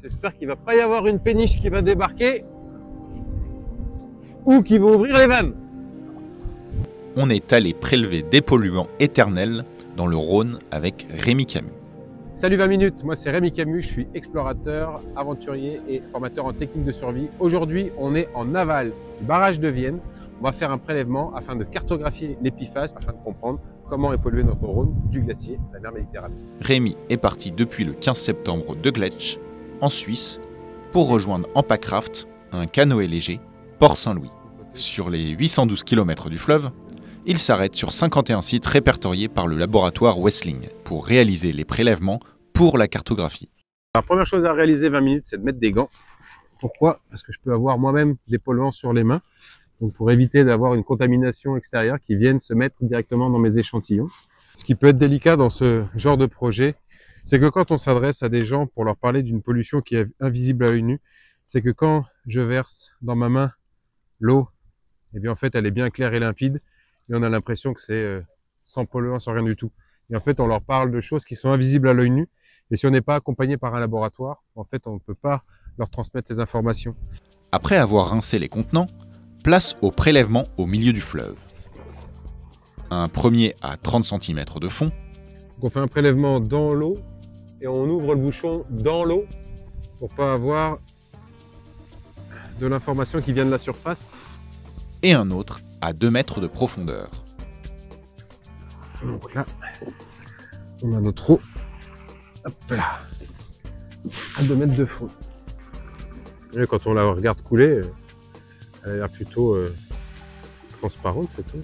J'espère qu'il ne va pas y avoir une péniche qui va débarquer ou qui va ouvrir les vannes. On est allé prélever des polluants éternels dans le Rhône avec Rémi Camus. Salut 20 minutes, moi c'est Rémi Camus, je suis explorateur, aventurier et formateur en technique de survie. Aujourd'hui, on est en aval du barrage de Vienne. On va faire un prélèvement afin de cartographier l'épiphyse, afin de comprendre comment est pollué notre Rhône du glacier de la mer Méditerranée. Rémi est parti depuis le 15 septembre de Gletsch, en Suisse, pour rejoindre en packraft un canoë léger, Port Saint-Louis. Sur les 812 km du fleuve, il s'arrête sur 51 sites répertoriés par le laboratoire Wessling pour réaliser les prélèvements pour la cartographie. La première chose à réaliser 20 minutes, c'est de mettre des gants. Pourquoi? Parce que je peux avoir moi-même des polluants sur les mains. Donc pour éviter d'avoir une contamination extérieure qui vienne se mettre directement dans mes échantillons. Ce qui peut être délicat dans ce genre de projet, c'est que quand on s'adresse à des gens pour leur parler d'une pollution qui est invisible à l'œil nu, c'est que quand je verse dans ma main l'eau, eh bien en fait elle est bien claire et limpide et on a l'impression que c'est sans polluant, sans rien du tout. Et en fait on leur parle de choses qui sont invisibles à l'œil nu et si on n'est pas accompagné par un laboratoire, en fait on ne peut pas leur transmettre ces informations. Après avoir rincé les contenants, place au prélèvement au milieu du fleuve. Un premier à 30 cm de fond. Donc on fait un prélèvement dans l'eau et on ouvre le bouchon dans l'eau pour pas avoir de l'information qui vient de la surface. Et un autre à 2 mètres de profondeur. Donc là, on a notre eau. Hop là, à 2 mètres de fond. Et quand on la regarde couler, elle a l'air plutôt transparente, c'est tout.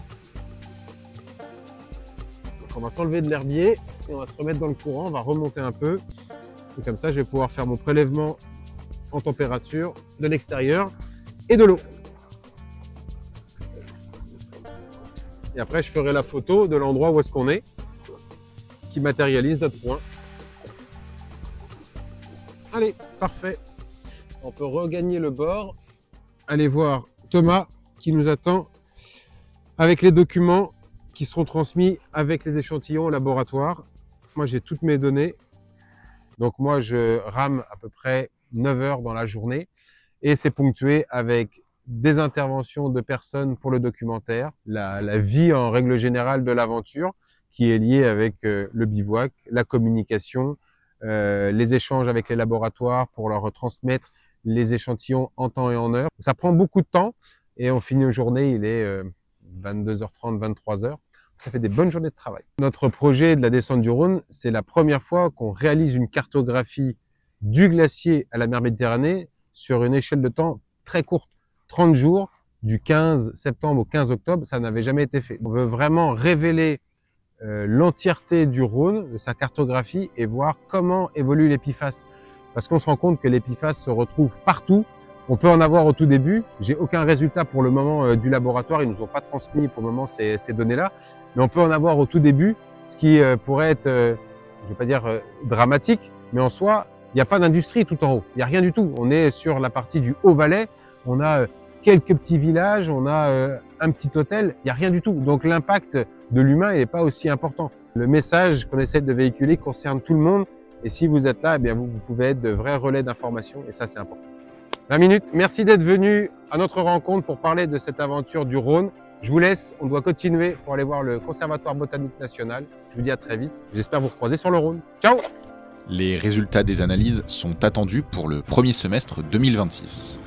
Donc on va s'enlever de l'herbier et on va se remettre dans le courant, on va remonter un peu. Et comme ça, je vais pouvoir faire mon prélèvement en température de l'extérieur et de l'eau. Et après, je ferai la photo de l'endroit où est-ce qu'on est, qui matérialise notre point. Allez, parfait. On peut regagner le bord. Allez voir Thomas qui nous attend avec les documents qui seront transmis avec les échantillons au laboratoire. Moi, j'ai toutes mes données. Donc moi, je rame à peu près 9 heures dans la journée et c'est ponctué avec des interventions de personnes pour le documentaire, la vie en règle générale de l'aventure qui est liée avec le bivouac, la communication, les échanges avec les laboratoires pour leur transmettre les échantillons en temps et en heure. Ça prend beaucoup de temps et on finit une journée, il est 22h30, 23h. Ça fait des bonnes journées de travail. Notre projet de la descente du Rhône, c'est la première fois qu'on réalise une cartographie du glacier à la mer Méditerranée sur une échelle de temps très courte. 30 jours, du 15 septembre au 15 octobre, ça n'avait jamais été fait. On veut vraiment révéler l'entièreté du Rhône, de sa cartographie et voir comment évolue l'épiphyse. Parce qu'on se rend compte que l'épiphyse se retrouve partout. On peut en avoir au tout début. J'ai aucun résultat pour le moment du laboratoire. Ils nous ont pas transmis pour le moment ces données-là. Mais on peut en avoir au tout début, ce qui pourrait être, je vais pas dire dramatique, mais en soi, il n'y a pas d'industrie tout en haut. Il n'y a rien du tout. On est sur la partie du Haut-Valais. On a quelques petits villages, on a un petit hôtel. Il n'y a rien du tout. Donc l'impact de l'humain n'est pas aussi important. Le message qu'on essaie de véhiculer concerne tout le monde. Et si vous êtes là, eh bien vous pouvez être de vrais relais d'information et ça c'est important. 20 minutes, merci d'être venu à notre rencontre pour parler de cette aventure du Rhône. Je vous laisse, on doit continuer pour aller voir le Conservatoire Botanique National. Je vous dis à très vite, j'espère vous recroiser sur le Rhône. Ciao! Les résultats des analyses sont attendus pour le premier semestre 2026.